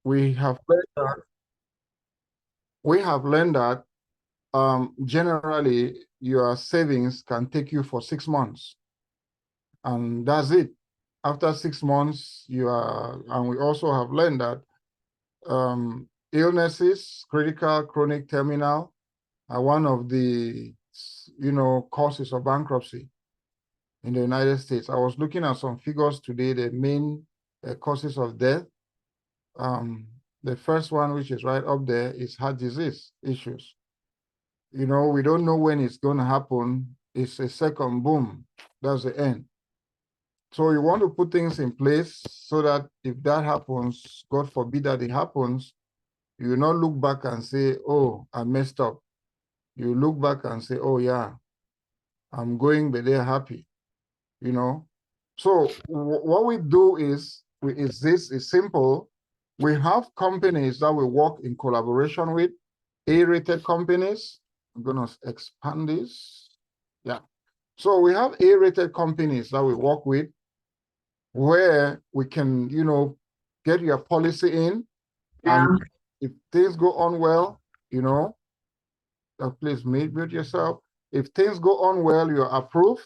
We have learned that, we have learned that generally your savings can take you for 6 months, and that's it. After 6 months, you are, and we also have learned that illnesses, critical, chronic, terminal, are one of the causes of bankruptcy in the United States. I was looking at some figures today, the main causes of death. The first one, which is right up there, is heart disease issues. We don't know when it's going to happen. It's a second, boom, that's the end. So you want to put things in place so that if that happens, God forbid that it happens, you will not look back and say, oh, I messed up. You look back and say, oh yeah, I'm going, but they're happy, So what we do is this is simple. We have companies that we work in collaboration with, A-rated companies. I'm going to expand this. Yeah. So we have A-rated companies that we work with where we can, get your policy in. Yeah. And if things go on well, please mute yourself. If things go on well, you're approved.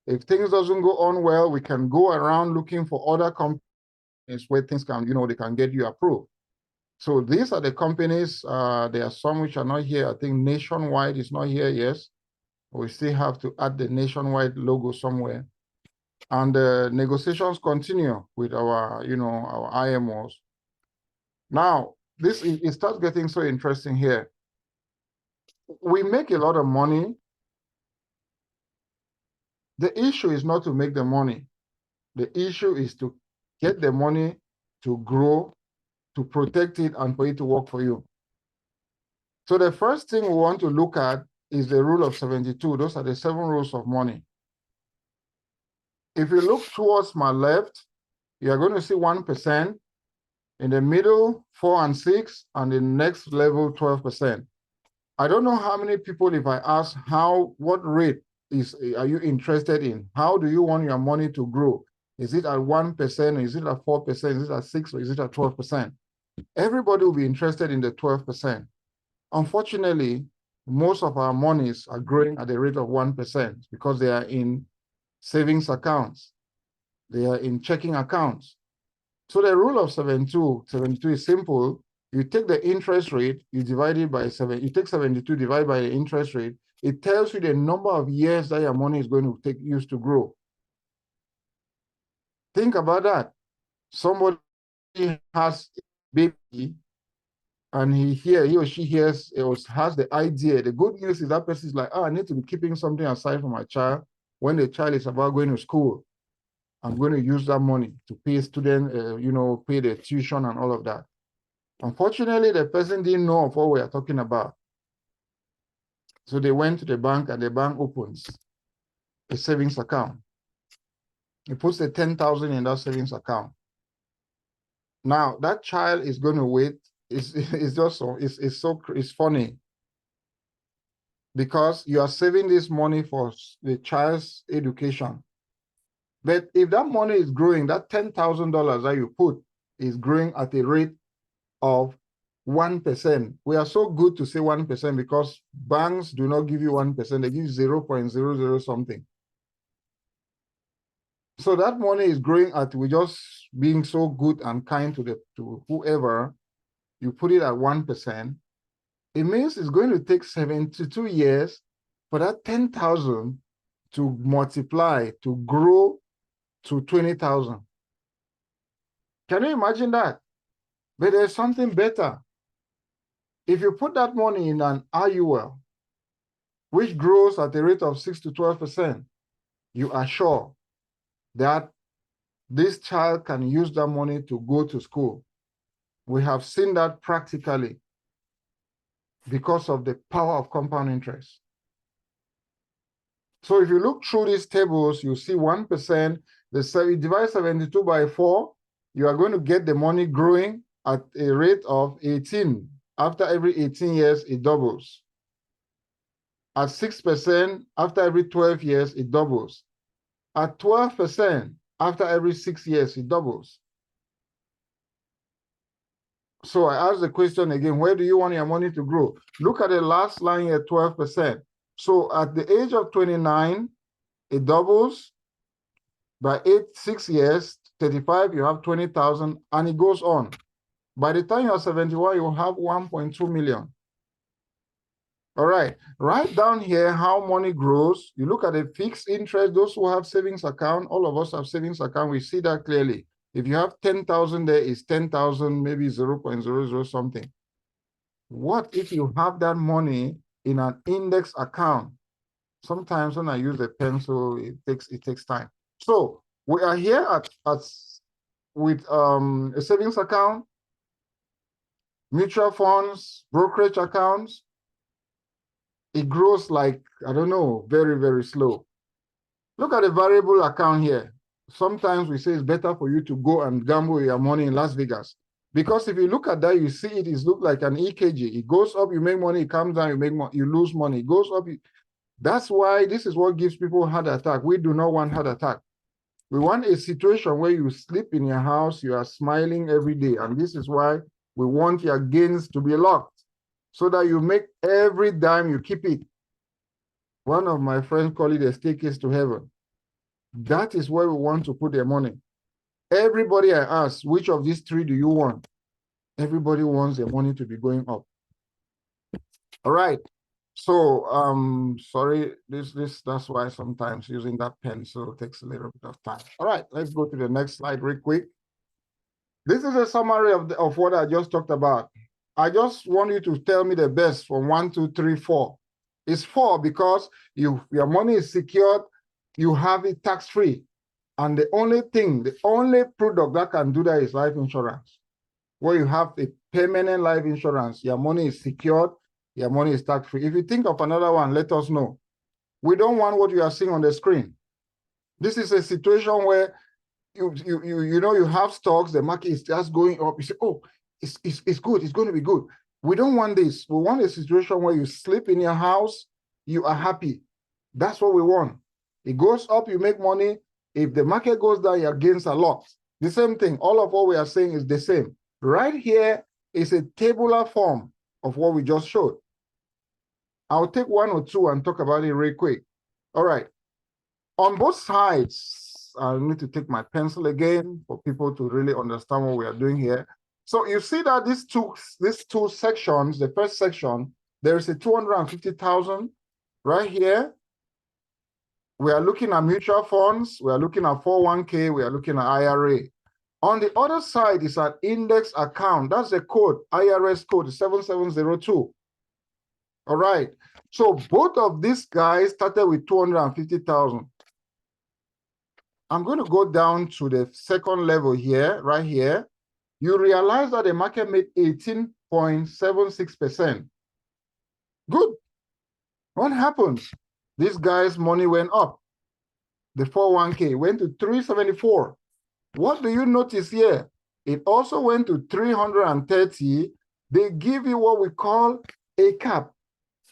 If things doesn't go on well, we can go around looking for other companies where things can, they can get you approved. So these are the companies. There are some which are not here. I think Nationwide is not here, yes. We still have to add the Nationwide logo somewhere. And the negotiations continue with our, our IMOs. Now, it starts getting so interesting here. We make a lot of money. The issue is not to make the money. The issue is to get the money to grow, to protect it, and for it to work for you. So the first thing we want to look at is the rule of 72. Those are the 7 rules of money. If you look towards my left, you are going to see 1%. In the middle, 4 and 6, and the next level, 12%. I don't know how many people, if I ask what rate are you interested in? How do you want your money to grow? Is it at 1%? Is it at 4%? Is it at 6%? Or is it at 12%? Everybody will be interested in the 12%. Unfortunately, most of our monies are growing at the rate of 1% because they are in savings accounts. They are in checking accounts. So the rule of 72 is simple. You take the interest rate, you divide it by 7. You take 72, divide by the interest rate. It tells you the number of years that your money is going to take used to grow. Think about that. Somebody has a baby, and he or she has the idea. The good news is that person is like, I need to be keeping something aside for my child when the child is about going to school. I'm going to use that money to pay student, pay the tuition and all of that. Unfortunately, the person didn't know of what we are talking about. So they went to the bank, and the bank opens a savings account. He puts the 10,000 in that savings account. Now that child is going to wait. It's just so it's funny because you are saving this money for the child's education. But if that money is growing, that $10,000 that you put is growing at a rate of 1%. We are so good to say 1% because banks do not give you 1%, they give 0.00 something. So that money is growing at, we're just being so good and kind to whoever, you put it at 1%. It means it's going to take 72 years for that 10,000 to multiply, to grow to 20,000. Can you imagine that? But there's something better. If you put that money in an IUL, which grows at a rate of 6 to 12%, you are sure that this child can use that money to go to school. We have seen that practically because of the power of compound interest. So if you look through these tables, you see 1%, you divide 72 by 4, you are going to get the money growing at a rate of 18. After every 18 years, it doubles. At 6%, after every 12 years, it doubles. At 12%, after every 6 years, it doubles. So I ask the question again, where do you want your money to grow? Look at the last line here, 12%. So at the age of 29, it doubles. By 6 years, 35, you have 20,000, and it goes on. By the time you're 71, you have 1.2 million. All right, right down here, how money grows. You look at the fixed interest, those who have savings account, all of us have savings account, we see that clearly. If you have 10,000 there, it's 10,000, maybe 0.00 something. What if you have that money in an index account? Sometimes when I use a pencil, it takes time. So we are here with a savings account, mutual funds, brokerage accounts. It grows like, I don't know, very, very slow. Look at the variable account here. Sometimes we say it's better for you to go and gamble your money in Las Vegas. Because if you look at that, you see it looks like an EKG. It goes up, you make money, it comes down, you lose money. It goes up. That's why this is what gives people heart attack. We do not want heart attack. We want a situation where you sleep in your house, you are smiling every day. And this is why we want your gains to be locked so that you make every dime, you keep it. One of my friends call it a staircase to heaven. That is where we want to put their money. Everybody I ask, which of these three do you want? Everybody wants their money to be going up. All right. So sorry, that's why sometimes using that pencil takes a little bit of time. All right, let's go to the next slide real quick. This is a summary of what I just talked about. I just want you to tell me the best from 1, 2, 3, 4. It's 4 because your money is secured, you have it tax-free. And the only product that can do that is life insurance. Where you have a permanent life insurance, your money is secured, your money is tax-free. If you think of another one, let us know. We don't want what you are seeing on the screen. This is a situation where you have stocks, the market is just going up. You say, oh, it's good, it's going to be good. We don't want this. We want a situation where you sleep in your house, you are happy. That's what we want. It goes up, you make money. If the market goes down, your gains are locked. The same thing. All of what we are saying is the same. Right here is a tabular form of what we just showed. I'll take 1 or 2 and talk about it real quick. All right. On both sides, I need to take my pencil again for people to really understand what we are doing here. So you see that these two sections, the first section, there is a 250,000 right here. We are looking at mutual funds, we are looking at 401k, we are looking at IRA. On the other side is an index account. That's the code, IRS code 7702. All right. So both of these guys started with 250,000. I'm going to go down to the second level here, right here. You realize that the market made 18.76%. Good. What happens? This guy's money went up. The 401k went to 374. What do you notice here? It also went to 330. They give you what we call a cap.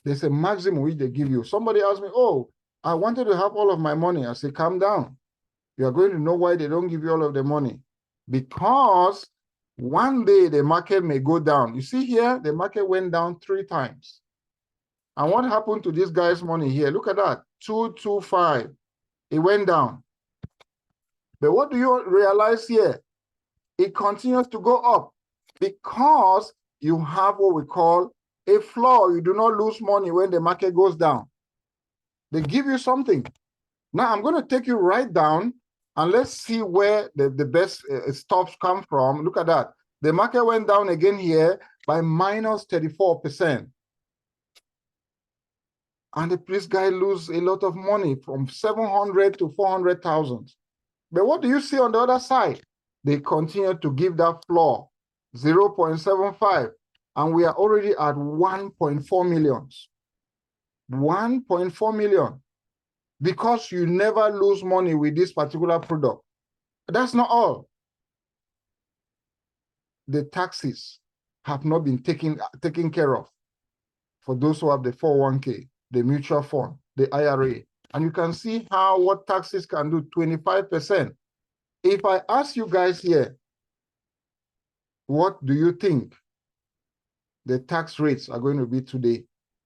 There's a maximum which they give you. Somebody asked me, oh, I wanted to have all of my money. I say, calm down. You are going to know why they don't give you all of the money. Because one day the market may go down. You see here, the market went down 3 times. And what happened to this guy's money here? Look at that, 225. It went down. But what do you realize here? It continues to go up because you have what we call a floor. You do not lose money when the market goes down. They give you something. Now I'm going to take you right down and let's see where the best stops come from. Look at that. The market went down again here by minus 34%. And this guy lose a lot of money from 700 to 400,000. But what do you see on the other side? They continue to give that floor, 0.75. And we are already at 1.4 million. 1.4 million. Because you never lose money with this particular product. That's not all. The taxes have not been taken care of for those who have the 401k, the mutual fund, the IRA. And you can see what taxes can do, 25%. If I ask you guys here, What do you think the tax rates are going to be today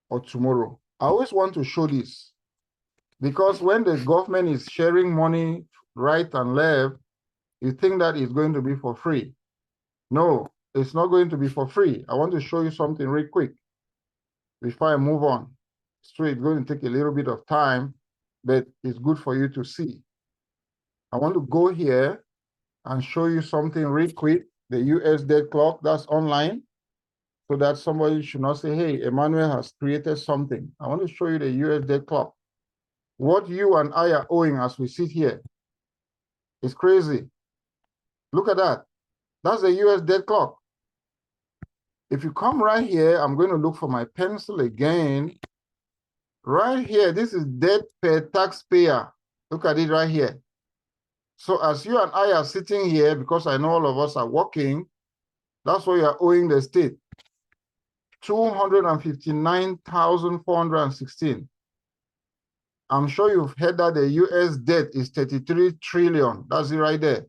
or tomorrow? I always want to show this because when the government is sharing money right and left, you think that it's going to be for free. No, it's not going to be for free. I want to show you something real quick before I move on. So it's going to take a little bit of time, but it's good for you to see. I want to go here and show you something real quick, the US debt clock that's online, so that somebody should not say, hey, Emmanuel has created something. I want to show you the US debt clock. What you and I are owing as we sit here is crazy. Look at that. That's the US debt clock. If you come right here, I'm going to look for my pencil again. Right here, this is debt per taxpayer. Look at it right here. So as you and I are sitting here, because I know all of us are working, that's what you are owing the state. 259,416. I'm sure you've heard that the US debt is 33 trillion. That's it right there.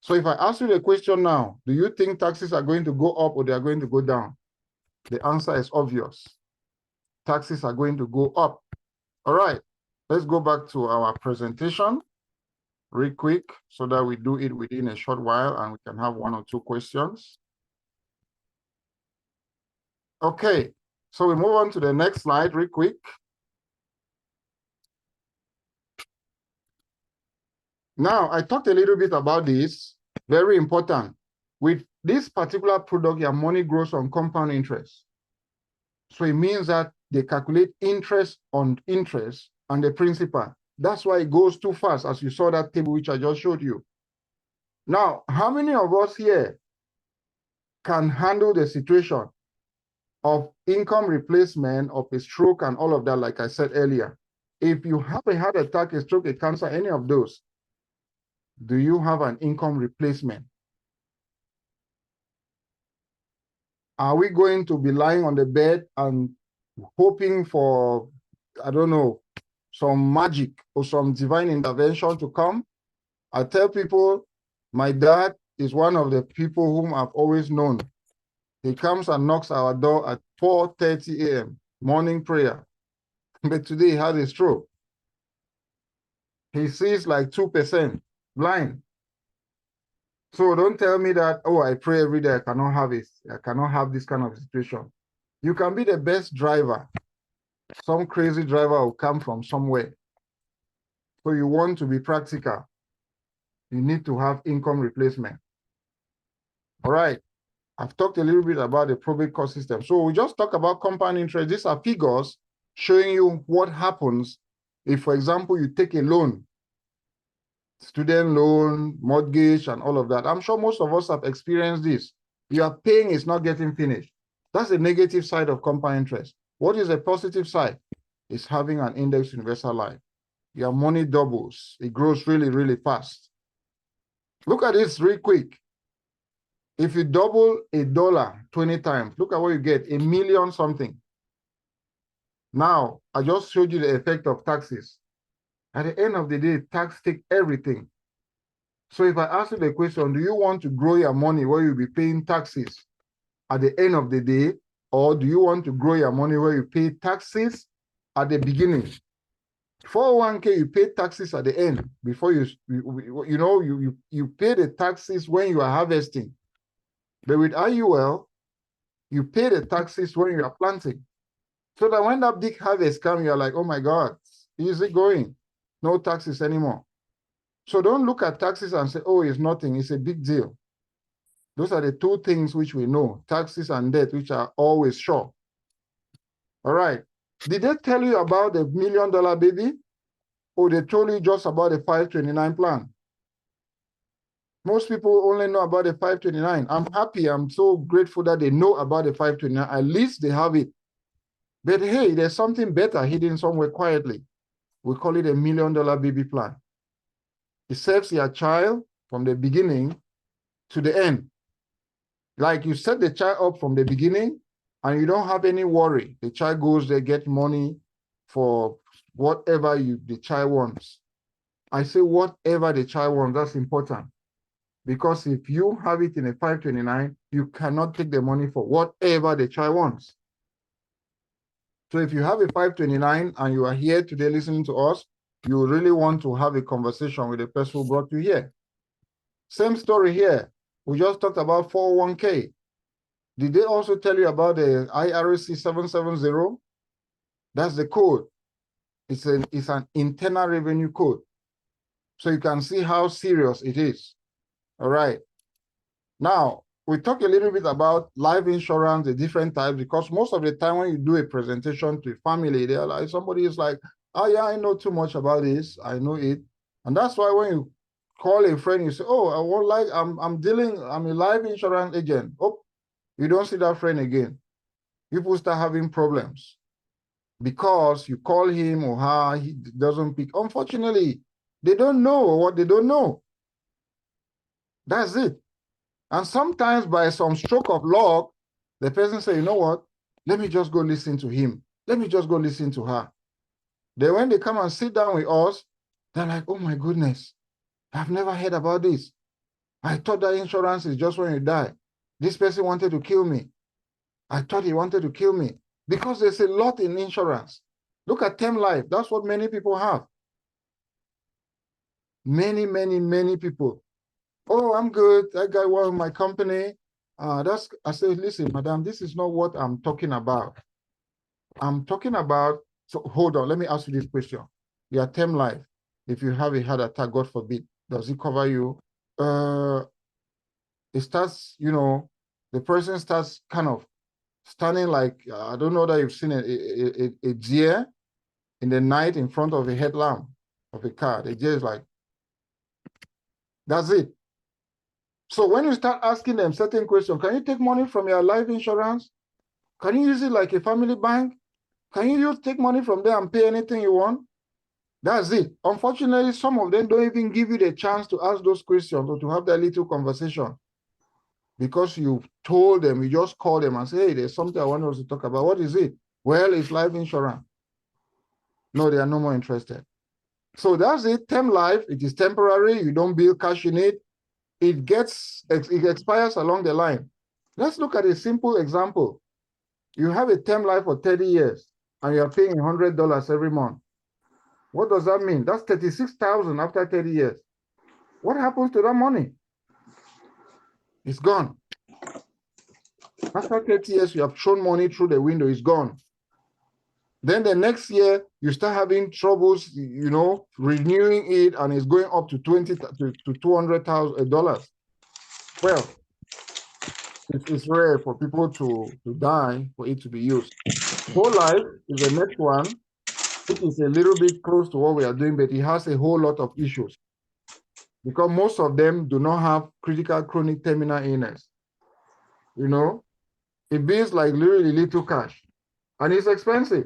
So if I ask you the question now, do you think taxes are going to go up or they are going to go down? The answer is obvious. Taxes are going to go up. All right, let's go back to our presentation real quick so that we do it within a short while and we can have 1 or 2 questions. Okay, so we move on to the next slide real quick. Now, I talked a little bit about this, very important. With this particular product, your money grows on compound interest. So it means that they calculate interest on interest and the principal. That's why it goes too fast, as you saw that table which I just showed you. Now, how many of us here can handle the situation of income replacement, of a stroke and all of that, like I said earlier? If you have a heart attack, a stroke, a cancer, any of those, do you have an income replacement? Are we going to be lying on the bed and hoping for, I don't know, some magic or some divine intervention to come? I tell people, my dad is one of the people whom I've always known. He comes and knocks our door at 4:30 a.m., morning prayer. But today he had a stroke. He sees like 2%, blind. So don't tell me that, oh, I pray every day, I cannot have it. I cannot have this kind of situation. You can be the best driver. Some crazy driver will come from somewhere. So you want to be practical. You need to have income replacement. All right. I've talked a little bit about the probate cost system. So we just talk about compound interest. These are figures showing you what happens if, for example, you take a loan, student loan, mortgage, and all of that. I'm sure most of us have experienced this. You are paying, it's not getting finished. That's the negative side of compound interest. What is the positive side? It's having an indexed universal life. Your money doubles. It grows really, really fast. Look at this real quick. If you double $1 20 times, look at what you get, 1,000,000 something. Now, I just showed you the effect of taxes. At the end of the day, tax take everything. So if I ask you the question, do you want to grow your money where you'll be paying taxes at the end of the day, or do you want to grow your money where you pay taxes at the beginning? 401k, you pay taxes at the end before you pay the taxes when you are harvesting. But with IUL, you pay the taxes when you are planting. So that when that big harvest comes, you're like, oh my God, easy going. No taxes anymore. So don't look at taxes and say, oh, it's nothing. It's a big deal. Those are the 2 things which we know, taxes and debt, which are always sure. All right. Did they tell you about the $1 million baby? Or they told you just about the 529 plan? Most people only know about the 529. I'm happy. I'm so grateful that they know about the 529. At least they have it. But hey, there's something better hidden somewhere quietly. We call it a $1 million baby plan. It serves your child from the beginning to the end. Like you set the child up from the beginning and you don't have any worry. The child goes there, get money for whatever the child wants. I say whatever the child wants, that's important. Because if you have it in a 529, you cannot take the money for whatever the child wants. So if you have a 529 and you are here today listening to us, you really want to have a conversation with the person who brought you here. Same story here. We just talked about 401k. Did they also tell you about the IRC 770? That's the code. It's an internal revenue code. So you can see how serious it is. All right. Now, we talk a little bit about life insurance, the different types, because most of the time when you do a presentation to a family, they're like, somebody is like, oh yeah, I know too much about this. I know it. And that's why when you call a friend, you say, oh, I'm a life insurance agent. Oh, you don't see that friend again. People start having problems because you call him or her, he doesn't pick. Unfortunately, they don't know what they don't know. That's it. And sometimes by some stroke of luck, the person say, you know what? Let me just go listen to him. Let me just go listen to her. Then when they come and sit down with us, they're like, oh my goodness, I've never heard about this. I thought that insurance is just when you die. This person wanted to kill me. I thought he wanted to kill me. Because there's a lot in insurance. Look at term life. That's what many people have. Many people. Oh, I'm good. I got one of my company. I said, listen, madam, this is not what I'm talking about. I'm talking about, so hold on, let me ask you this question. Your term life, if you have a heart attack, God forbid, does it cover you? It starts, the person starts kind of standing like, I don't know that you've seen a deer in the night in front of a headlamp of a car. The deer is like, that's it. So when you start asking them certain questions, can you take money from your life insurance? Can you use it like a family bank? Can you take money from there and pay anything you want? That's it. Unfortunately, some of them don't even give you the chance to ask those questions or to have that little conversation. Because you told them, you just call them and say, hey, there's something I want us to talk about. What is it? Well, it's life insurance. No, they are no more interested. So that's it. Term life, it is temporary. You don't build cash in it. It expires along the line. Let's look at a simple example. You have a term life for 30 years and you're paying $100 every month. What does that mean? That's $36,000 after 30 years. What happens to that money? It's gone. After 30 years, you have thrown money through the window, it's gone. Then the next year, you start having troubles, renewing it, and it's going up to $200,000. Well, it's rare for people to die for it to be used. Whole life is the next one, which is a little bit close to what we are doing, but it has a whole lot of issues because most of them do not have critical chronic terminal illness. It builds like literally little cash and it's expensive.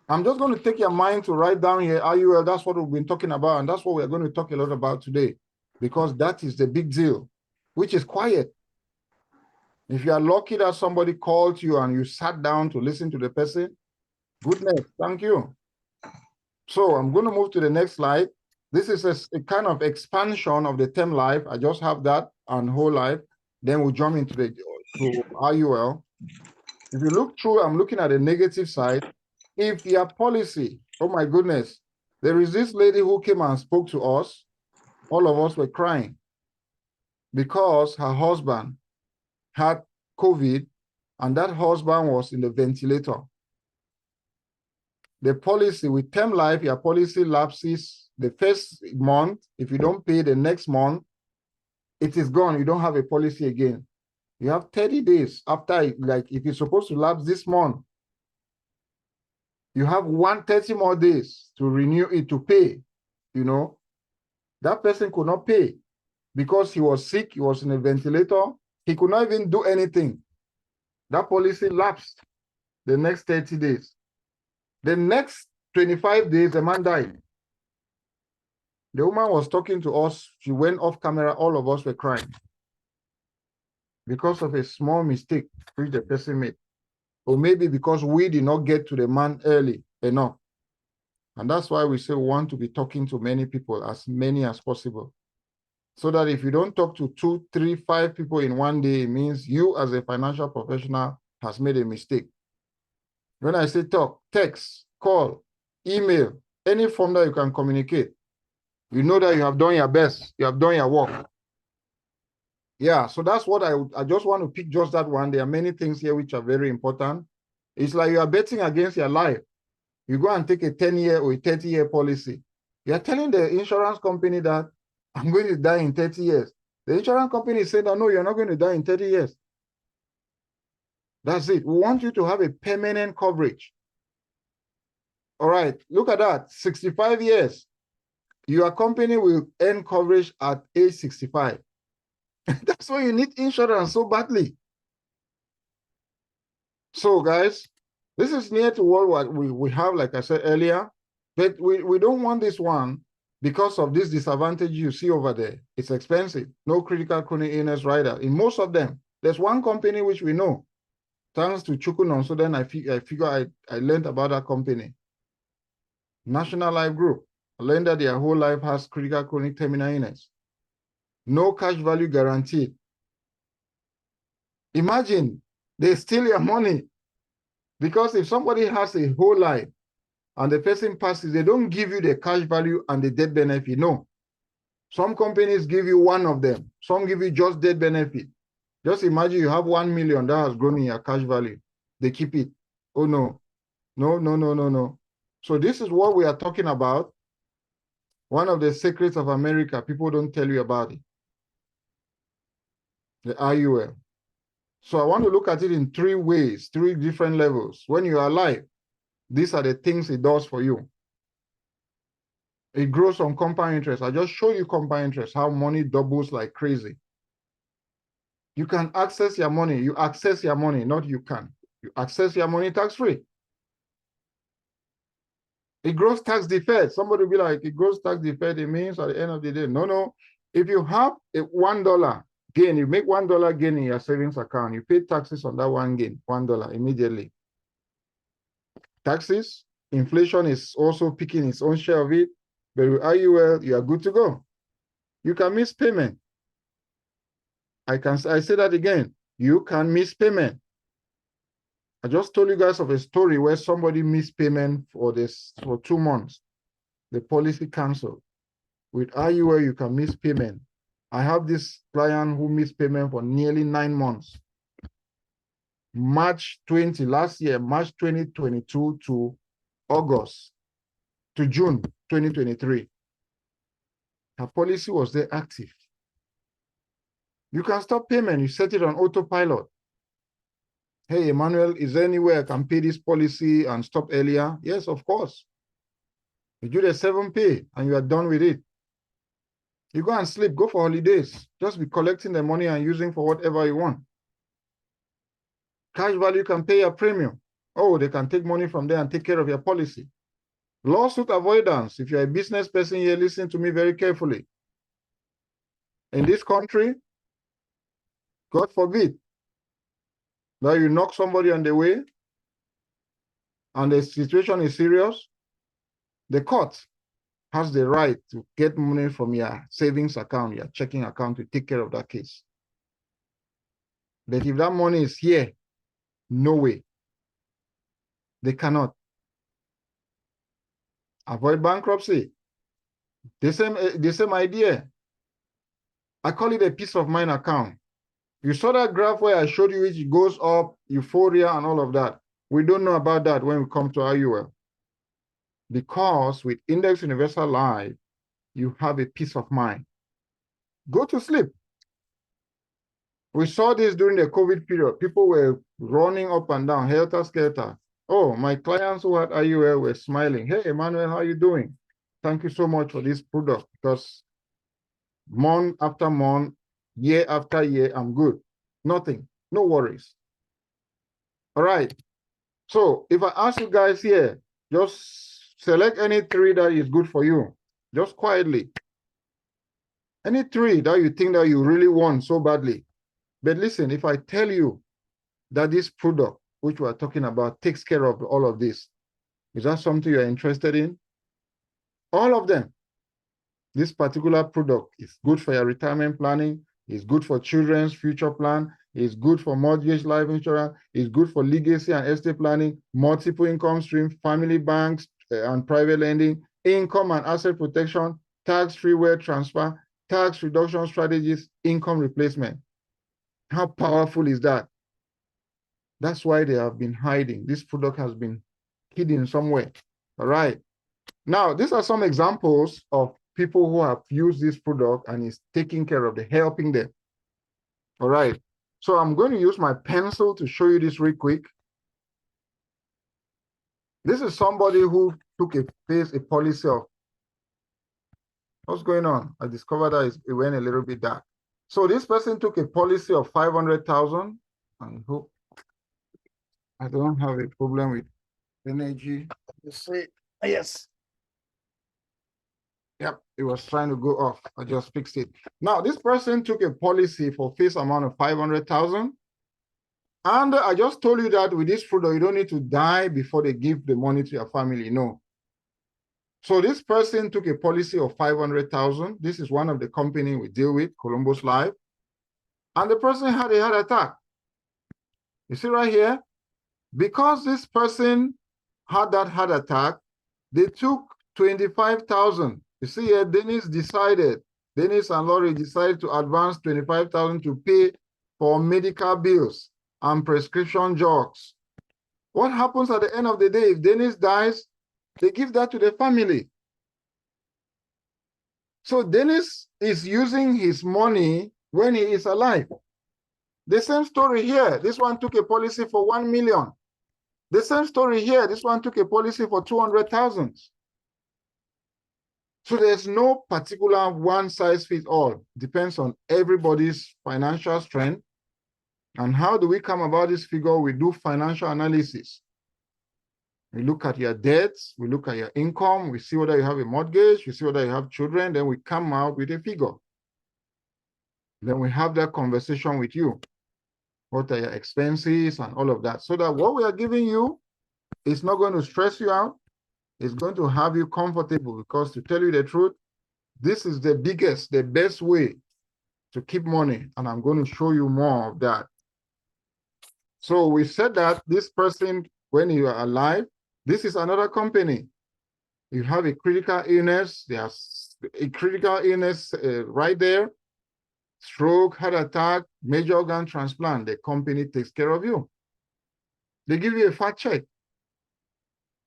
I'm just going to take your mind to write down here, IUL, that's what we've been talking about, and that's what we're going to talk a lot about today, because that is the big deal, which is quiet. If you are lucky that somebody called you and you sat down to listen to the person, goodness, thank you. So I'm going to move to the next slide. This is a kind of expansion of the term life. I just have that and whole life. Then we'll jump into to IUL. If you look through, I'm looking at the negative side. If your policy, oh my goodness, there is this lady who came and spoke to us. All of us were crying because her husband had COVID and that husband was in the ventilator. The policy with term life, your policy lapses the first month. If you don't pay the next month, it is gone. You don't have a policy again. You have 30 days after, like if you're supposed to lapse this month, you have 130 more days to renew it, to pay. That person could not pay because he was sick, he was in a ventilator, he could not even do anything. That policy lapsed the next 30 days. The next 25 days, the man died. The woman was talking to us, she went off camera, all of us were crying because of a small mistake which the person made. Or maybe because we did not get to the man early enough. And that's why we say we want to be talking to many people, as many as possible. So that if you don't talk to 2, 3, 5 people in one day, it means you as a financial professional has made a mistake. When I say talk, text, call, email, any form that you can communicate, you know that you have done your best, you have done your work. Yeah, so that's what I just want to pick just that one. There are many things here which are very important. It's like you are betting against your life. You go and take a 10-year or a 30-year policy. You're telling the insurance company that I'm going to die in 30 years. The insurance company is saying that no, you're not going to die in 30 years. That's it. We want you to have a permanent coverage. All right, look at that. 65 years. Your company will end coverage at age 65. That's why you need insurance so badly. So, guys, this is near to what we have, like I said earlier, but we don't want this one because of this disadvantage you see over there. It's expensive. No critical chronic illness rider. In most of them, there's one company which we know. Thanks to Chukunon, so then I learned about that company. National Life Group. I learned that their whole life has critical chronic terminal illness. No cash value guaranteed. Imagine they steal your money because if somebody has a whole life and the person passes, they don't give you the cash value and the death benefit. No. Some companies give you one of them. Some give you just death benefit. Just imagine you have 1 million that has grown in your cash value. They keep it. Oh, no. No, no, no, no, no. So this is what we are talking about. One of the secrets of America, people don't tell you about it. The IUL. So I want to look at it in 3 ways, 3 different levels. When you are alive, these are the things it does for you. It grows on compound interest. I just show you compound interest, how money doubles like crazy. You can access your money. You access your money, not you can. You access your money tax-free. It grows tax deferred. Somebody will be like, it grows tax deferred. It means at the end of the day, no, no. If you have a $1 gain, you make $1 gain in your savings account, you pay taxes on that one gain, $1 immediately. Taxes, inflation is also picking its own share of it, but with IUL, you are good to go. You can miss payment. I say that again. You can miss payment. I just told you guys of a story where somebody missed payment for 2 months. The policy canceled. With IUL, you can miss payment. I have this client who missed payment for nearly 9 months. March 2022 to June 2023. Her policy was there active. You can stop payment. You set it on autopilot. Hey, Emmanuel, is there any way I can pay this policy and stop earlier? Yes, of course. You do the 7 pay and you are done with it. You go and sleep, go for holidays. Just be collecting the money and using for whatever you want. Cash value can pay your premium. Oh, they can take money from there and take care of your policy. Lawsuit avoidance. If you're a business person here, listen to me very carefully. In this country, God forbid, that you knock somebody on the way and the situation is serious, the court has the right to get money from your savings account, your checking account to take care of that case. But if that money is here, no way. They cannot. Avoid bankruptcy. The same idea. I call it a peace of mind account. You saw that graph where I showed you which goes up, euphoria and all of that. We don't know about that when we come to IUL. Because with Index Universal Life, you have a peace of mind. Go to sleep. We saw this during the COVID period. People were running up and down, helter-skelter. Oh, my clients who had IUL were smiling. Hey, Emmanuel, how are you doing? Thank you so much for this product because month after month, year after year, I'm good. Nothing, no worries. All right. So if I ask you guys here, just select any 3 that is good for you, just quietly. Any 3 that you think that you really want so badly. But listen, if I tell you that this product, which we are talking about, takes care of all of this, is that something you're interested in? All of them. This particular product is good for your retirement planning, it's good for children's future plan, it's good for mortgage life insurance, it's good for legacy and estate planning, multiple income streams, family banks and private lending, income and asset protection, tax-free wealth transfer, tax reduction strategies, income replacement. How powerful is that? That's why they have been hiding. This product has been hidden somewhere. All right. Now, these are some examples of people who have used this product and is taking care of them, helping them. All right. So I'm going to use my pencil to show you this real quick. This is somebody who took a policy of, what's going on? I discovered that it went a little bit dark. So this person took a policy of 500,000. I hope I don't have a problem with energy. Let's see. Yes. Yep, it was trying to go off. I just fixed it. Now, this person took a policy for face amount of 500,000. And I just told you that with this product, you don't need to die before they give the money to your family. No. So this person took a policy of 500,000. This is one of the company we deal with, Columbus Life. And the person had a heart attack. You see right here? Because this person had that heart attack, they took 25,000. You see here, Dennis and Laurie decided to advance 25,000 to pay for medical bills and prescription drugs. What happens at the end of the day? If Dennis dies, they give that to the family. So Dennis is using his money when he is alive. The same story here. This one took a policy for 1 million. The same story here. This one took a policy for 200,000. So there's no particular one size fits all. Depends on everybody's financial strength. And how do we come about this figure? We do financial analysis. We look at your debts, we look at your income, we see whether you have a mortgage, we see whether you have children, then we come out with a figure. Then we have that conversation with you. What are your expenses and all of that? So that what we are giving you is not going to stress you out. It's going to have you comfortable, because to tell you the truth, this is the biggest, the best way to keep money. And I'm going to show you more of that. So we said that this person, when you are alive, this is another company. You have a critical illness, there's a critical illness right there, stroke, heart attack, major organ transplant, the company takes care of you. They give you a fat check.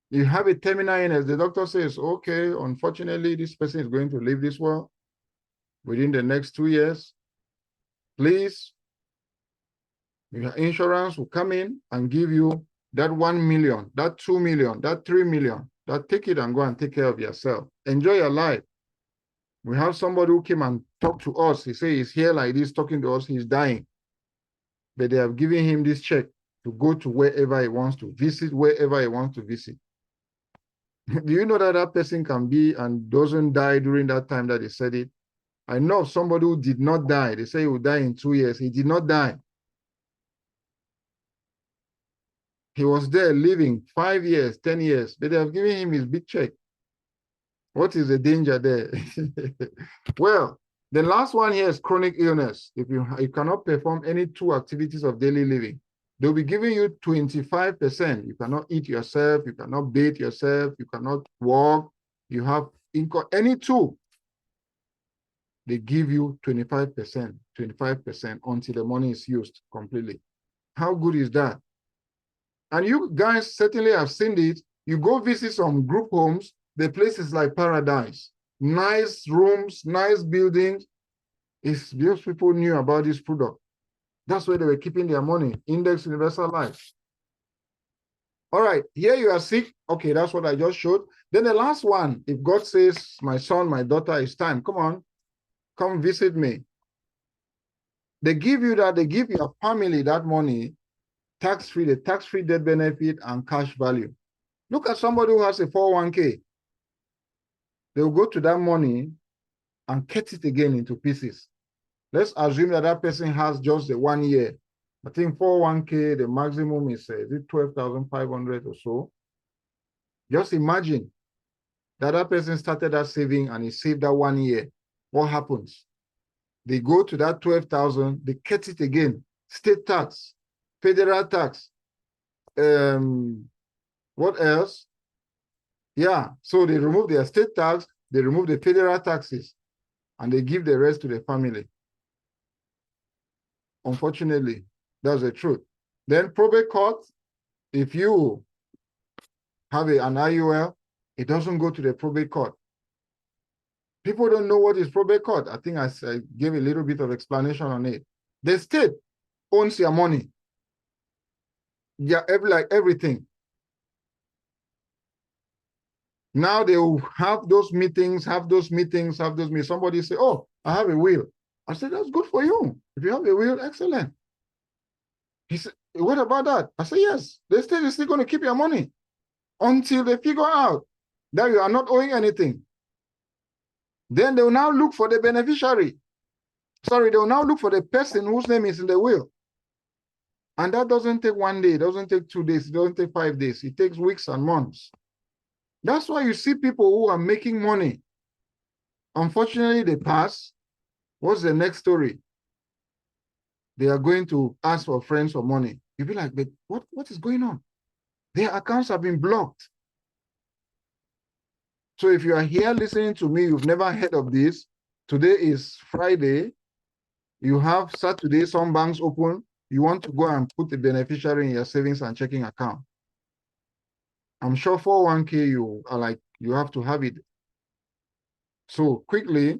You have a terminal illness, the doctor says, okay, unfortunately, this person is going to leave this world within the next 2 years. Please, your insurance will come in and give you that 1 million, that 2 million, that 3 million, that take it and go and take care of yourself. Enjoy your life. We have somebody who came and talked to us. He said he's here like this, talking to us, he's dying. But they have given him this check to go to wherever he wants to visit, wherever he wants to visit. Do you know that that person can be and doesn't die during that time that they said it? I know of somebody who did not die. They say he will die in 2 years. He did not die. He was there living 5 years, 10 years, but they have given him his big check. What is the danger there? Well, the last one here is chronic illness. If you cannot perform any 2 activities of daily living, they'll be giving you 25%. You cannot eat yourself, you cannot bathe yourself, you cannot walk, you have income, any 2. They give you 25%, 25% until the money is used completely. How good is that? And you guys certainly have seen it. You go visit some group homes, the place is like paradise. Nice rooms, nice buildings. It's just people knew about this product. That's where they were keeping their money. Index Universal Life. All right, here you are sick. Okay, that's what I just showed. Then the last one, if God says, my son, my daughter, it's time, come on, come visit me. They give you that, they give your family that money, tax-free, the tax-free death benefit and cash value. Look at somebody who has a 401k. They'll go to that money and cut it again into pieces. Let's assume that that person has just the 1 year. I think 401k, the maximum is it 12,500 or so. Just imagine The other person started that saving and he saved that 1 year. What happens? They go to that 12,000, they cut it again. State tax, federal tax. What else? Yeah, so they remove their state tax, they remove the federal taxes, and they give the rest to the family. Unfortunately, that's the truth. Then probate court, if you have an IUL, it doesn't go to the probate court. People don't know what is probate court. I think I gave a little bit of explanation on it. The state owns your money. Yeah, like everything. Now they will have those meetings, Somebody say, oh, I have a will. I said, that's good for you. If you have a will, excellent. He said, what about that? I said, yes, the state is still going to keep your money until they figure out that you are not owing anything. Then they will now look for the beneficiary. Sorry, they will now look for the person whose name is in the will. And that doesn't take 1 day, it doesn't take 2 days, it doesn't take 5 days. It takes weeks and months. That's why you see people who are making money. Unfortunately, they pass. What's the next story? They are going to ask for friends for money. You'll be like, but what is going on? Their accounts have been blocked. So if you are here listening to me, you've never heard of this. Today is Friday. You have Saturday, some banks open. You want to go and put the beneficiary in your savings and checking account. I'm sure 401k you have to have it. So quickly,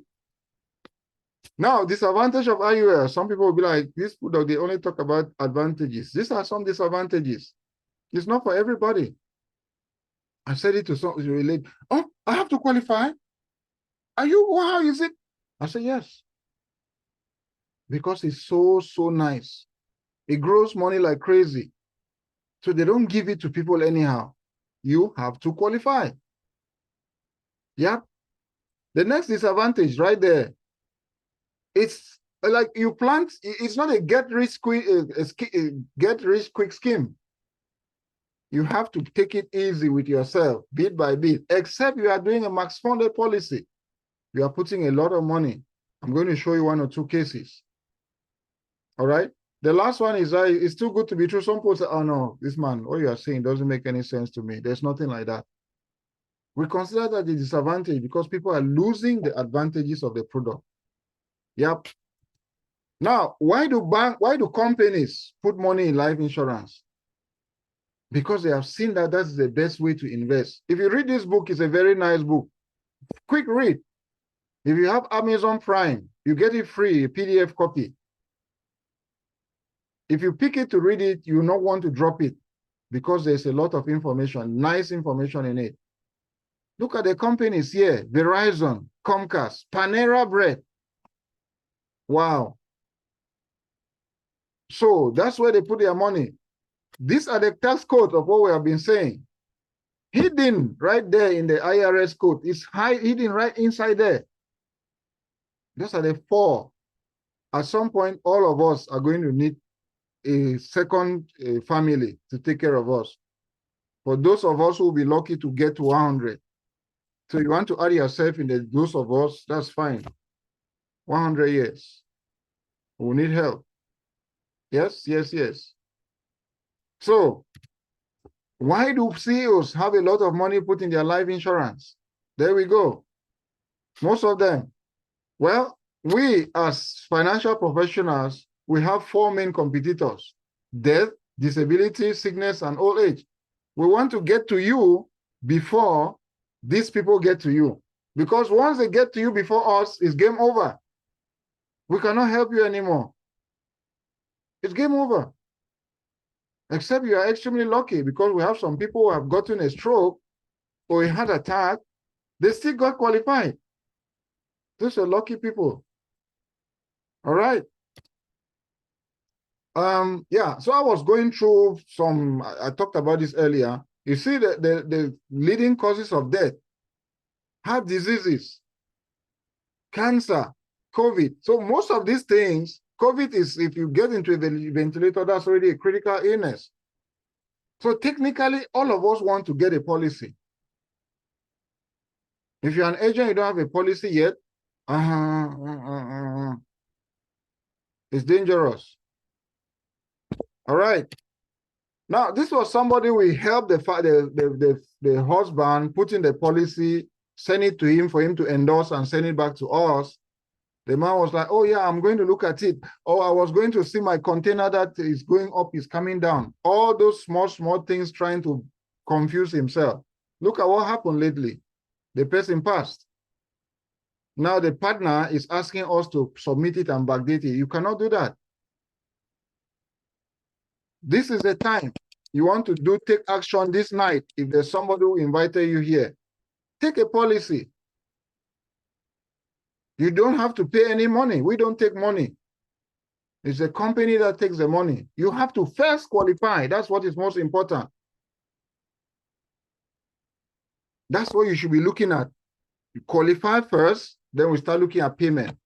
now disadvantage of IUL. Some people will be like, this product, they only talk about advantages. These are some disadvantages. It's not for everybody. I said it to some relate. Oh, I have to qualify. How is it? I said, yes. Because it's so nice. It grows money like crazy. So they don't give it to people anyhow. You have to qualify. Yep. The next disadvantage right there. It's like you plant, it's not a get rich quick scheme. You have to take it easy with yourself, bit by bit, except you are doing a max funded policy. You are putting a lot of money. I'm going to show you 1 or 2 cases. All right. The last one is it's too good to be true. Some people say, oh no, this man, what you are saying doesn't make any sense to me. There's nothing like that. We consider that a disadvantage because people are losing the advantages of the product. Yep. Now, why do companies put money in life insurance? Because they have seen that that's the best way to invest. If you read this book, it's a very nice book. Quick read. If you have Amazon Prime, you get it free, a PDF copy. If you pick it to read it, you will not want to drop it because there's a lot of information, nice information in it. Look at the companies here, Verizon, Comcast, Panera Bread. Wow. So that's where they put their money. These are the tax codes of what we have been saying. Hidden right there in the IRS code. It's hidden right inside there. Those are the 4. At some point, all of us are going to need a second family to take care of us. For those of us who will be lucky to get to 100. So you want to add yourself in those of us, that's fine. 100 years. We need help. Yes. So why do CEOs have a lot of money put in their life insurance? There we go. Most of them. Well, we as financial professionals, we have 4 main competitors: death, disability, sickness, and old age. We want to get to you before these people get to you. Because once they get to you before us, it's game over. We cannot help you anymore. It's game over. Except you are extremely lucky, because we have some people who have gotten a stroke or a heart attack, they still got qualified. Those are lucky people. All right. Yeah, so I was going through I talked about this earlier. You see the leading causes of death: heart diseases, cancer, COVID. So most of these things, COVID is, if you get into a ventilator, that's already a critical illness. So technically, all of us want to get a policy. If you're an agent, you don't have a policy yet, it's dangerous. All right. Now, this was somebody we helped the husband put in the policy, send it to him for him to endorse and send it back to us. The man was like, oh yeah, I'm going to look at it. Oh, I was going to see my container that is going up is coming down. All those small things trying to confuse himself. Look at what happened lately. The person passed. Now the partner is asking us to submit it and backdate it. You cannot do that. This is the time. You want to take action this night. If there's somebody who invited you here, take a policy. You don't have to pay any money. We don't take money. It's a company that takes the money. You have to first qualify. That's what is most important. That's what you should be looking at. You qualify first, then we start looking at payment.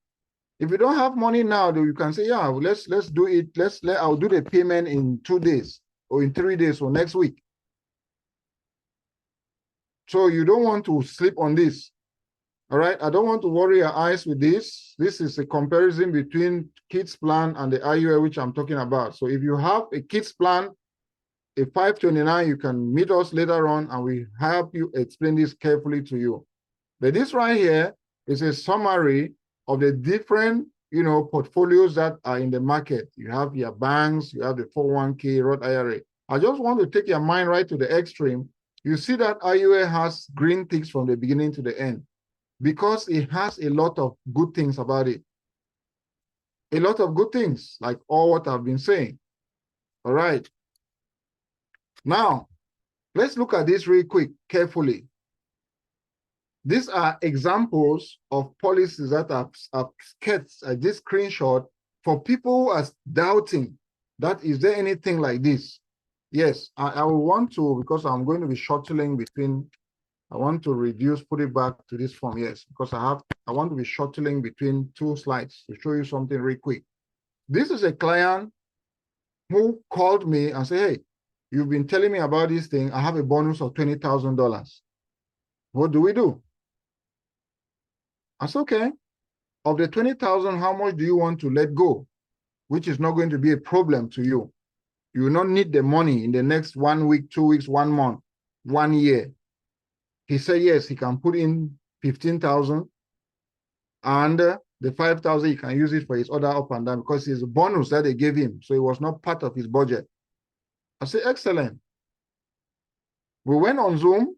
If you don't have money now, though, you can say, yeah, let's do it. I'll do the payment in 2 days or in 3 days or next week. So you don't want to sleep on this. All right. I don't want to worry your eyes with this. This is a comparison between kids plan and the IUL, which I'm talking about. So if you have a kids plan, a 529, you can meet us later on and we help you explain this carefully to you. But this right here is a summary of the different, portfolios that are in the market. You have your banks, you have the 401k, Roth IRA. I just want to take your mind right to the extreme. You see that IUL has green ticks from the beginning to the end because it has a lot of good things about it. A lot of good things, like all what I've been saying. All right. Now, let's look at this real quick, carefully. These are examples of policies that are sketched at this screenshot for people who are doubting that is there anything like this. Yes, I will want to, because I'm going to be shuttling between, I want to reduce, put it back to this form, yes, because I want to be shuttling between 2 slides to show you something real quick. This is a client who called me and said, hey, you've been telling me about this thing. I have a bonus of $20,000. What do we do? I said, okay, of the 20,000, how much do you want to let go? Which is not going to be a problem to you. You will not need the money in the next 1 week, 2 weeks, 1 month, 1 year. He said, yes, he can put in 15,000 and the 5,000, he can use it for his other up and down because it's a bonus that they gave him. So it was not part of his budget. I said, excellent. We went on Zoom.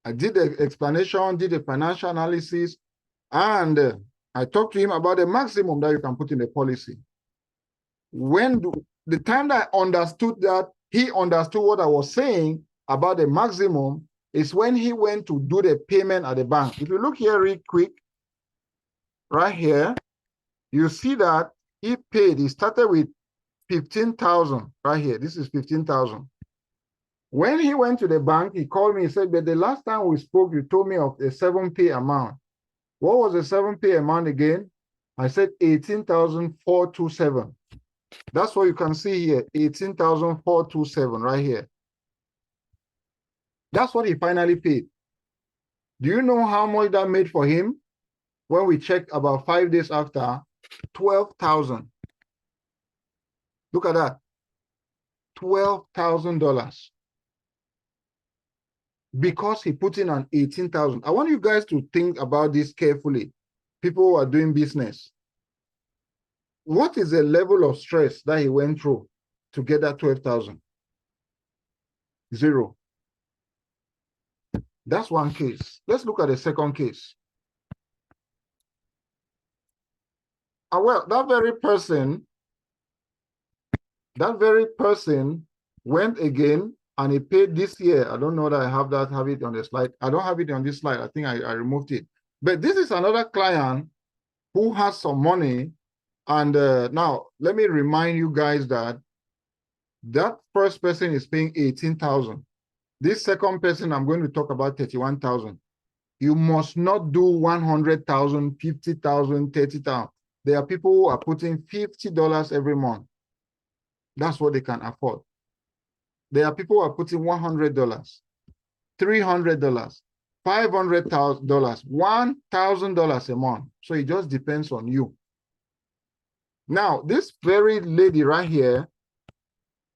I did the explanation, did the financial analysis, and I talked to him about the maximum that you can put in the policy. The time that I understood that, he understood what I was saying about the maximum is when he went to do the payment at the bank. If you look here real quick, right here, you see that he paid, he started with 15,000 right here. This is 15,000. When he went to the bank, he called me, he said, but the last time we spoke, you told me of a 7-pay amount. What was the 7-pay amount again? I said 18,427. That's what you can see here, 18,427 right here. That's what he finally paid. Do you know how much that made for him? When we checked about 5 days after, 12,000. Look at that, $12,000. Because he put in an 18,000. I want you guys to think about this carefully. People who are doing business. What is the level of stress that he went through to get that 12,000? 0. That's one case. Let's look at the second case. Well, that very person went again and he paid this year. I don't know that I have it on the slide. I don't have it on this slide. I think I removed it. But this is another client who has some money. And now let me remind you guys that first person is paying 18,000. This second person, I'm going to talk about 31,000. You must not do 100,000, 50,000, 30,000. There are people who are putting $50 every month. That's what they can afford. There are people who are putting $100, $300. $500,000, $1,000 a month. So it just depends on you. Now, this very lady right here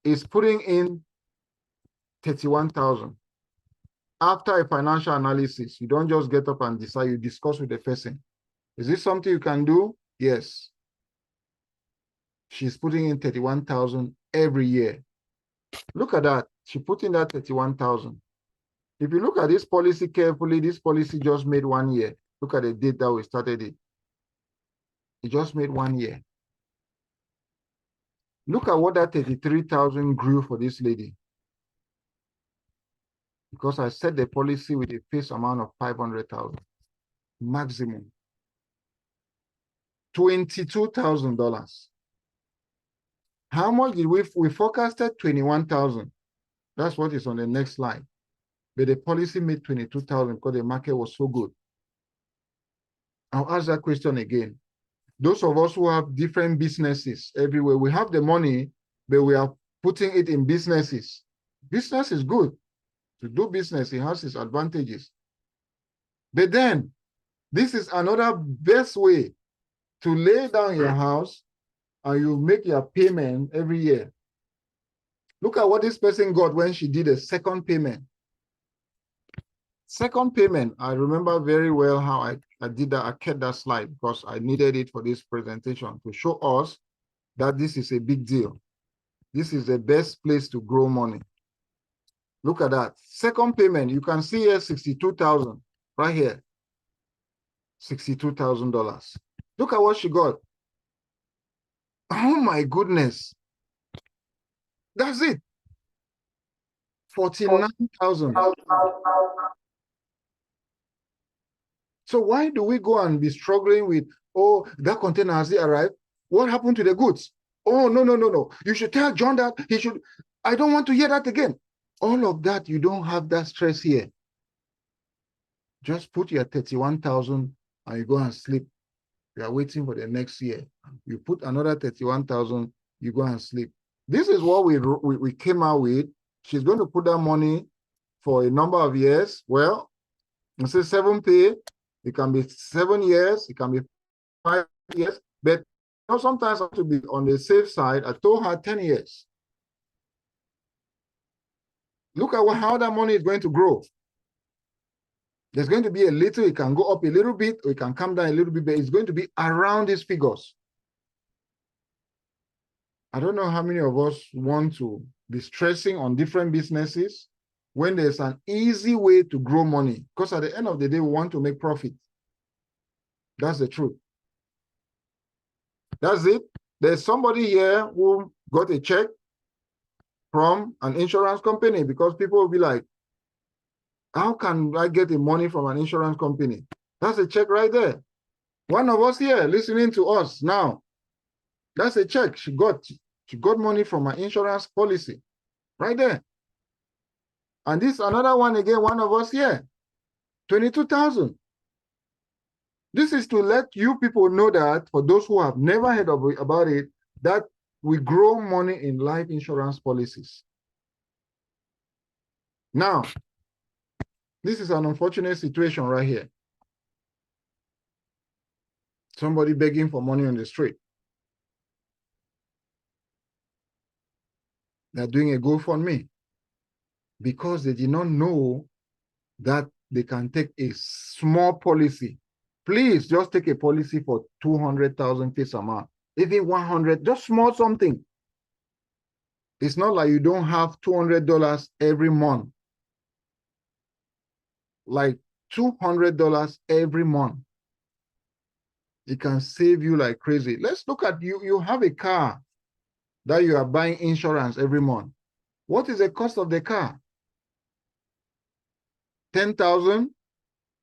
is putting in 31,000. After a financial analysis, you don't just get up and decide, you discuss with the person. Is this something you can do? Yes. She's putting in 31,000 every year. Look at that. She put in that 31,000. If you look at this policy carefully, this policy just made 1 year. Look at the date that we started it. It just made 1 year. Look at what that 33,000 grew for this lady. Because I set the policy with a face amount of 500,000 maximum. $22,000. How much did we forecasted? 21,000. That's what is on the next slide. But the policy made 22,000 because the market was so good. I'll ask that question again. Those of us who have different businesses everywhere, we have the money, but we are putting it in businesses. Business is good. To do business, it has its advantages. But then, this is another best way to lay down your house and you make your payment every year. Look at what this person got when she did a second payment. Second payment, I remember very well how I did that. I kept that slide because I needed it for this presentation to show us that this is a big deal. This is the best place to grow money. Look at that. Second payment, you can see here 62,000 right here. $62,000. Look at what she got. Oh my goodness. That's it. 49,000. So why do we go and be struggling with, oh, that container has it arrived? What happened to the goods? Oh, no. You should tell John that he should. I don't want to hear that again. All of that, you don't have that stress here. Just put your 31,000 and you go and sleep. You are waiting for the next year. You put another 31,000, you go and sleep. This is what we came out with. She's going to put that money for a number of years. Well, it says 7 pay. It can be 7 years. It can be 5 years. But you know, sometimes I have to be on the safe side. I told her 10 years. Look at how that money is going to grow. There's going to be a little, it can go up a little bit, or it can come down a little bit, but it's going to be around these figures. I don't know how many of us want to be stressing on different businesses when there's an easy way to grow money. Because at the end of the day, we want to make profit. That's the truth. That's it. There's somebody here who got a check from an insurance company, because people will be like, how can I get the money from an insurance company? That's a check right there. One of us here listening to us now, that's a check she got. She got money from an insurance policy right there. And this another one again, one of us here, 22,000. This is to let you people know that, for those who have never heard about it, that we grow money in life insurance policies. Now, this is an unfortunate situation right here. Somebody begging for money on the street. They're doing a GoFundMe because they did not know that they can take a small policy. Please just take a policy for 200,000 face amount, even 100, just small something. It's not like you don't have $200 every month. Like $200 every month. It can save you like crazy. Let's look at you. You have a car that you are buying insurance every month. What is the cost of the car? 10,000,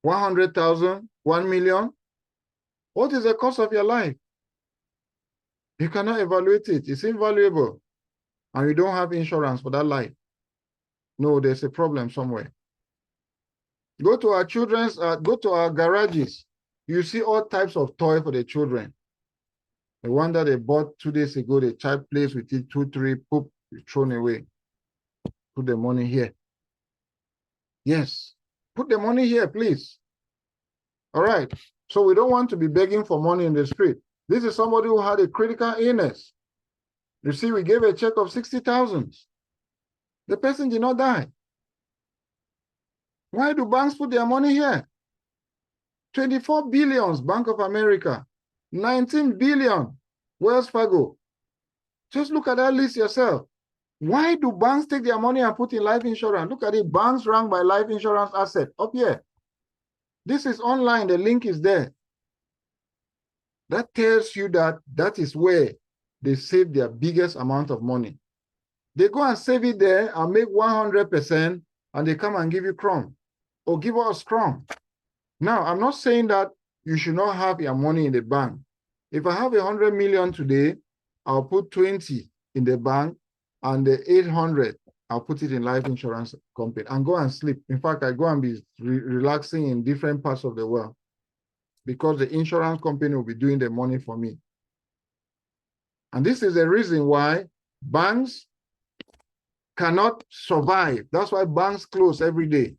100,000, 1 million. What is the cost of your life? You cannot evaluate it. It's invaluable. And you don't have insurance for that life. No, there's a problem somewhere. Go to our children's, go to our garages. You see all types of toy for the children. The one that they bought 2 days ago, the child plays with it, 2, 3, poop, thrown away. Put the money here. Yes. Put the money here, please. All right. So we don't want to be begging for money in the street. This is somebody who had a critical illness. You see, we gave a check of 60,000. The person did not die. Why do banks put their money here? 24 billions, Bank of America. 19 billion, Wells Fargo. Just look at that list yourself. Why do banks take their money and put in life insurance? Look at it, banks ranked by life insurance asset up here. This is online, the link is there. That tells you that that is where they save their biggest amount of money. They go and save it there and make 100%, and they come and give you crumb or give us crumb. Now, I'm not saying that you should not have your money in the bank. If I have 100 million today, I'll put 20 in the bank, and the 800, I'll put it in life insurance company and go and sleep. In fact, I go and be relaxing in different parts of the world because the insurance company will be doing the money for me. And this is the reason why banks cannot survive. That's why banks close every day.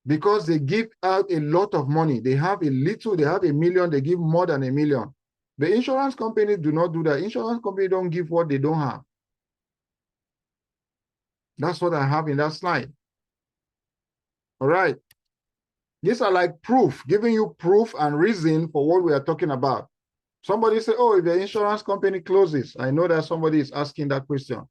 Because they give out a lot of money. They have a little, they have 1 million, they give more than 1 million. The insurance companies do not do that. Insurance companies don't give what they don't have. That's what I have in that slide. All right. These are like proof, giving you proof and reason for what we are talking about. Somebody say, oh, if the insurance company closes, I know that somebody is asking that question.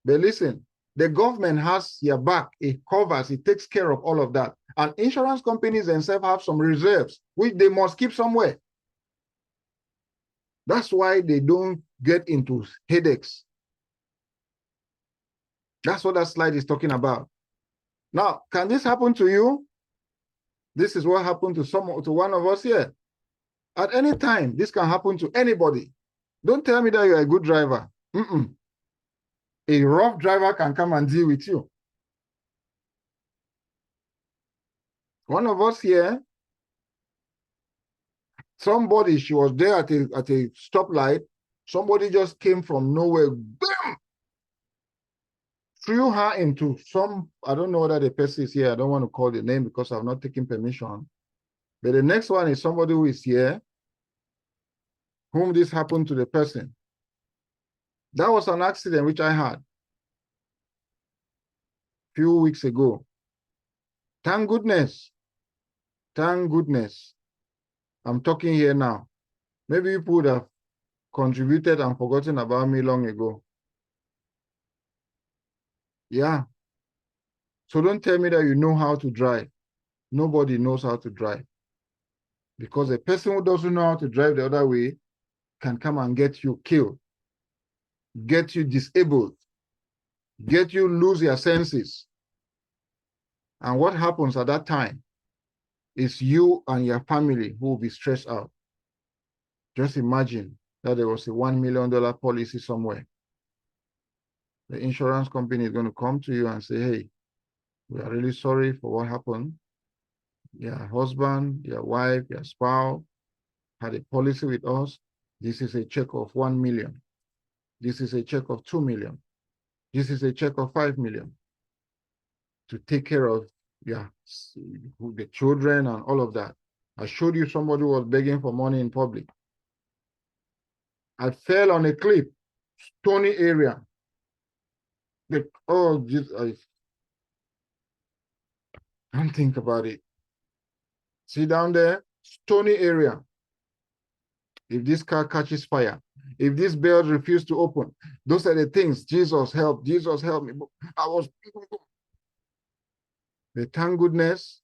But listen, the government has your back. It covers, it takes care of all of that. And insurance companies themselves have some reserves, which they must keep somewhere. That's why they don't get into headaches. That's what that slide is talking about. Now, can this happen to you? This is what happened to one of us here. At any time, this can happen to anybody. Don't tell me that you're a good driver. A rough driver can come and deal with you. One of us here, somebody, she was there at a stoplight. Somebody just came from nowhere, bam! Threw her into some, I don't know whether the person is here. I don't want to call the name because I've not taken permission. But the next one is somebody who is here, whom this happened to the person. That was an accident which I had a few weeks ago. Thank goodness. Thank goodness. I'm talking here now. Maybe you would have contributed and forgotten about me long ago. Yeah. So don't tell me that you know how to drive. Nobody knows how to drive. Because a person who doesn't know how to drive the other way can come and get you killed, get you disabled, get you lose your senses. And what happens at that time is you and your family who will be stressed out. Just imagine that there was a $1 million policy somewhere. The insurance company is going to come to you and say, hey, we are really sorry for what happened. Your husband, your wife, your spouse had a policy with us. This is a check of 1 million. This is a check of 2 million. This is a check of 5 million to take care of the children and all of that. I showed you somebody who was begging for money in public. I fell on a cliff, stony area. Oh, Jesus, I don't think about it. See down there, stony area. If this car catches fire, if this belt refuses to open, those are the things. Jesus help me. I was, but thank goodness,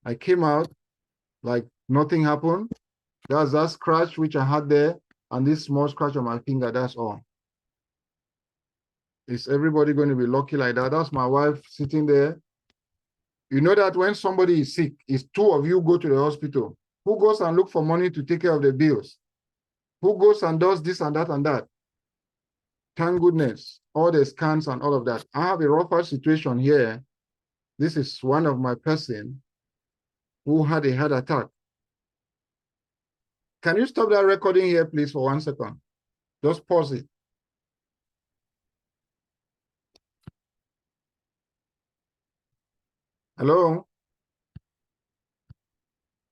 I came out like nothing happened. There's that scratch which I had there, and this small scratch on my finger, that's all. Is everybody going to be lucky like that? That's my wife sitting there. You know that when somebody is sick, it's two of you go to the hospital. Who goes and look for money to take care of the bills? Who goes and does this and that and that? Thank goodness, all the scans and all of that. I have a rougher situation here. This is one of my person who had a heart attack. Can you stop that recording here, please, for 1 second? Just pause it. Hello?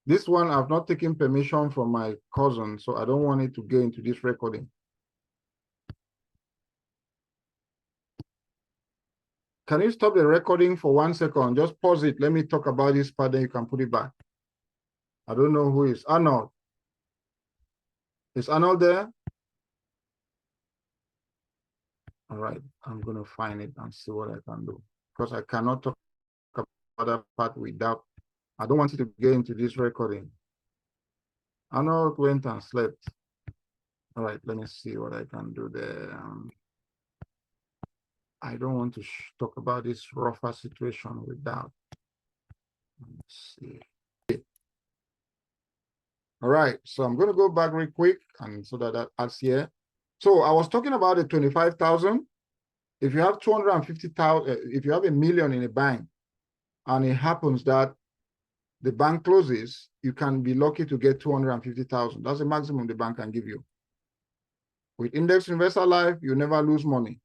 This one, I've not taken permission from my cousin, so I don't want it to get into this recording. Can you stop the recording for 1 second? Just pause it. Let me talk about this part, then you can put it back. I don't know who is Arnold. Is Arnold there? All right, I'm going to find it and see what I can do, because I cannot talk about that part without, I don't want you to get into this recording. Arnold went and slept. All right, let me see what I can do there. I don't want to talk about this rougher situation without. Let's see. All right, so I'm going to go back real quick, and so that adds here. So I was talking about the 25,000. If you have 250,000, if you have $1 million in a bank, and it happens that the bank closes, you can be lucky to get 250,000. That's the maximum the bank can give you. With Index Investor Life, you never lose money.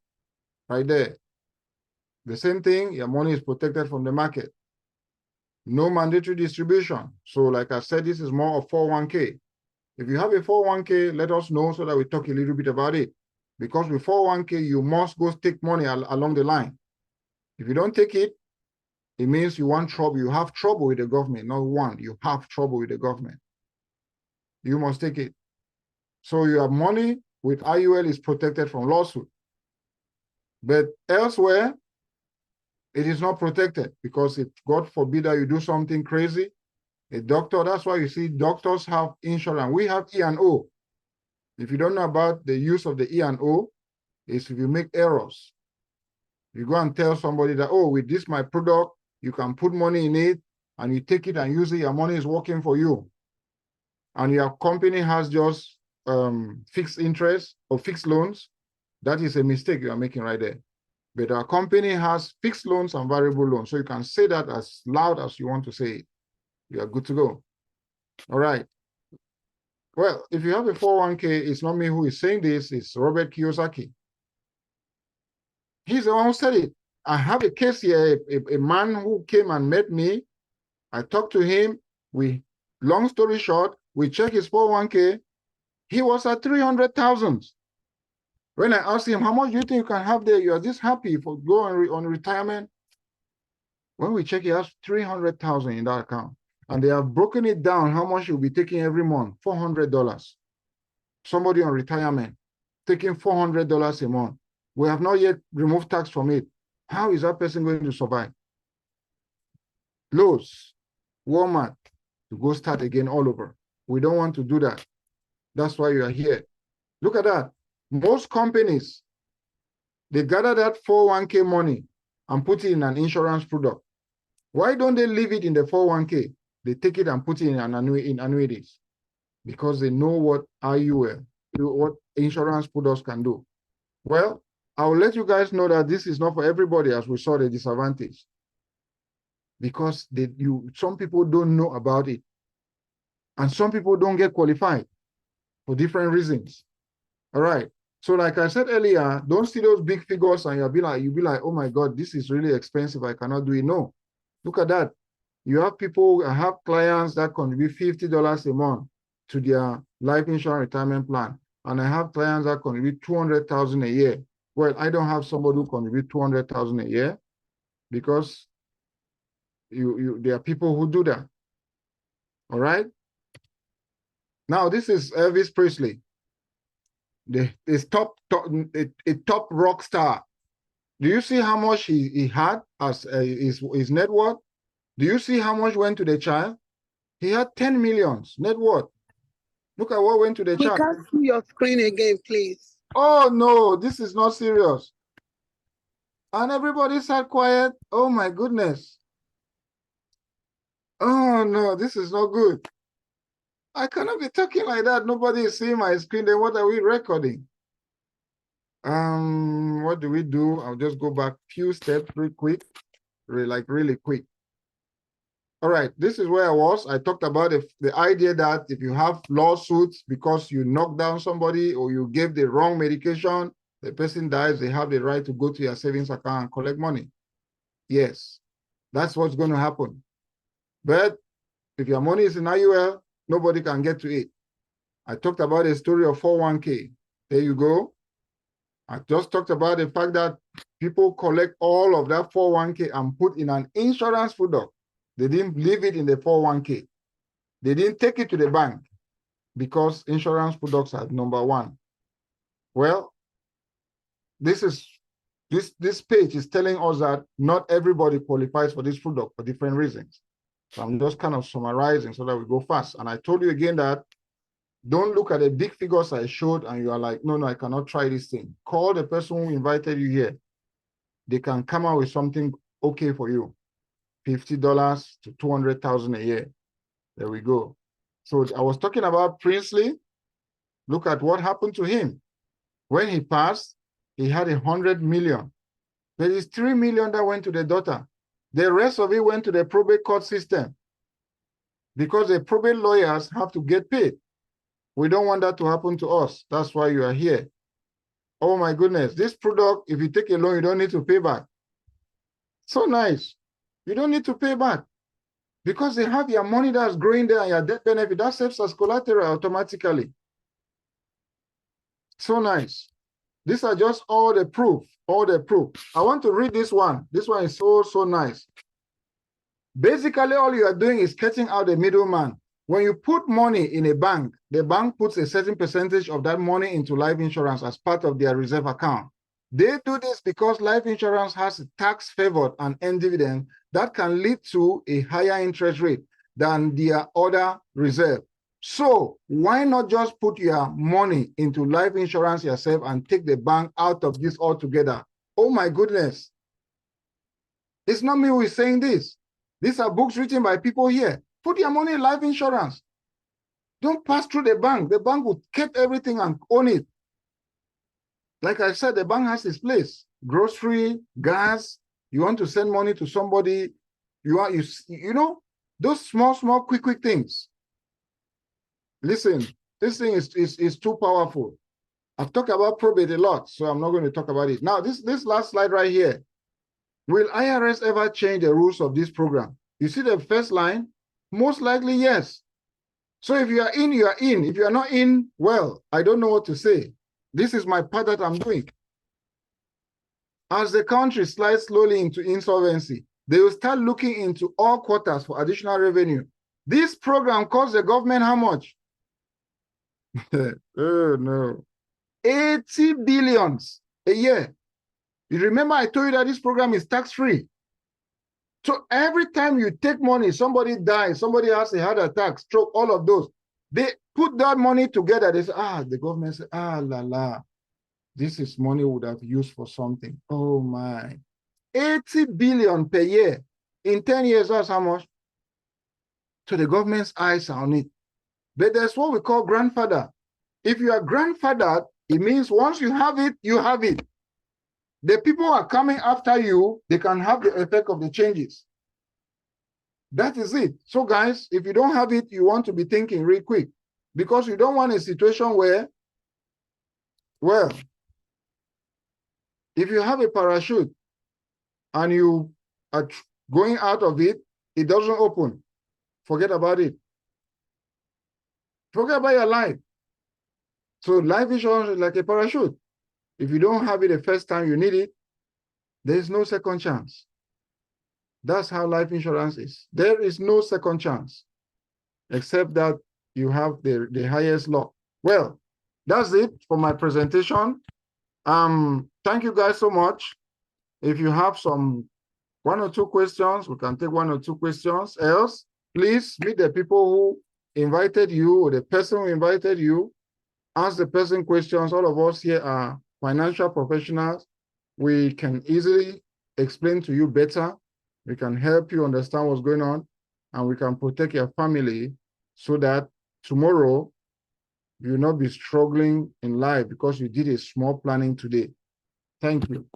Right there. The same thing, your money is protected from the market. No mandatory distribution. So like I said, this is more of 401k. If you have a 401k, let us know so that we talk a little bit about it. Because with 401k, you must go take money along the line. If you don't take it, it means you want trouble. You have trouble with the government, not one. You have trouble with the government. You must take it. So your money with IUL is protected from lawsuit. But elsewhere, it is not protected, because if God forbid that you do something crazy, a doctor, that's why you see doctors have insurance. We have E&O. If you don't know about the use of the E&O, is if you make errors. You go and tell somebody that, oh, with this, my product, you can put money in it, and you take it and use it, your money is working for you. And your company has just fixed interest or fixed loans. That is a mistake you are making right there. But our company has fixed loans and variable loans. So you can say that as loud as you want to say it. You are good to go. All right. Well, if you have a 401k, it's not me who is saying this, it's Robert Kiyosaki. He's the one who said it. I have a case here, a man who came and met me. I talked to him. Long story short, we checked his 401k. He was at 300,000. When I asked him, how much do you think you can have there? You are this happy for going on retirement? When we check, he has 300,000 in that account. And they have broken it down how much he'll be taking every month, $400. Somebody on retirement taking $400 a month. We have not yet removed tax from it. How is that person going to survive? Lowe's, Walmart, to go start again all over. We don't want to do that. That's why you are here. Look at that. Most companies, they gather that 401k money and put it in an insurance product. Why don't they leave it in the 401k? They take it and put it in annuities, because they know what IUL, what insurance products can do. Well, I will let you guys know that this is not for everybody, as we saw the disadvantage, because some people don't know about it, and some people don't get qualified for different reasons. All right. So like I said earlier, don't see those big figures and you'll be like, oh my God, this is really expensive. I cannot do it. No, look at that. You have people, I have clients that contribute $50 a month to their life insurance retirement plan. And I have clients that contribute $200,000 a year. Well, I don't have somebody who contributes $200,000 a year, because there are people who do that. All right. Now, this is Elvis Presley. This top rock star. Do you see how much he had as his net worth? Do you see how much went to the child? He had 10 millions net worth. Look at what went to the child. We can't see your screen again, please. Oh no, this is not serious. And everybody sat quiet. Oh my goodness. Oh no, this is not good. I cannot be talking like that. Nobody is seeing my screen. Then what are we recording? What do we do? I'll just go back few steps real quick, really quick. All right, this is where I was. I talked about the idea that if you have lawsuits because you knocked down somebody or you gave the wrong medication, the person dies, they have the right to go to your savings account and collect money. Yes, that's what's going to happen. But If your money is in IUL, nobody can get to it. I talked about a story of 401k. There you go. I just talked about the fact that people collect all of that 401k and put in an insurance product. They didn't leave it in the 401k. They didn't take it to the bank because insurance products are number one. Well, this page is telling us that not everybody qualifies for this product for different reasons. So I'm just kind of summarizing so that we go fast. And I told you again that don't look at the big figures I showed and you are like, no, I cannot try this thing. Call the person who invited you here. They can come out with something okay for you. $50 to $200,000 a year. There we go. So I was talking about Princely. Look at what happened to him. When he passed, he had 100 million. There is 3 million that went to the daughter. The rest of it went to the probate court system because the probate lawyers have to get paid. We don't want that to happen to us. That's why you are here. Oh my goodness, this product, if you take a loan, you don't need to pay back. So nice. You don't need to pay back because they have your money that's growing there and your death benefit. That serves as collateral automatically. So nice. These are just all the proof, all the proof. I want to read this one. This one is so nice. Basically, all you are doing is cutting out the middleman. When you put money in a bank, the bank puts a certain percentage of that money into life insurance as part of their reserve account. They do this because life insurance has a tax favored and earned dividend that can lead to a higher interest rate than their other reserve. So why not just put your money into life insurance yourself and take the bank out of this altogether? Oh my goodness. It's not me who is saying this. These are books written by people here. Put your money in life insurance. Don't pass through the bank. The bank will keep everything and own it. Like I said, the bank has its place. Grocery, gas, you want to send money to somebody, you know, those small, quick things. Listen, this thing is too powerful. I've talked about probate a lot, so I'm not going to talk about it. Now, this last slide right here. Will IRS ever change the rules of this program? You see the first line? Most likely, yes. So if you are in, you are in. If you are not in, well, I don't know what to say. This is my part that I'm doing. As the country slides slowly into insolvency, they will start looking into all quarters for additional revenue. This program costs the government how much? Oh, no. 80 billions a year. You remember I told you that this program is tax-free. So every time you take money, somebody dies, somebody has a heart attack, stroke, all of those. They put that money together. They say, the government said, this is money we would have used for something. Oh my. 80 billion per year. In 10 years, that's how much? So the government's eyes are on it. But there's what we call grandfather. If you are grandfathered, it means once you have it, you have it. The people who are coming after you, they can have the effect of the changes. That is it. So guys, if you don't have it, you want to be thinking real quick because you don't want a situation where, well, if you have a parachute and you are going out of it, it doesn't open. Forget about it. Forget about your life. So life insurance is like a parachute. If you don't have it the first time you need it, there is no second chance. That's how life insurance is. There is no second chance, except that you have the highest law. Well, that's it for my presentation. Thank you guys so much. If you have one or two questions, we can take one or two questions. Else, please meet the people who invited you or the person who invited you. Ask the person questions. All of us here are financial professionals. We can easily explain to you better. We can help you understand what's going on, and we can protect your family so that tomorrow you will not be struggling in life because you did a small planning today. Thank you.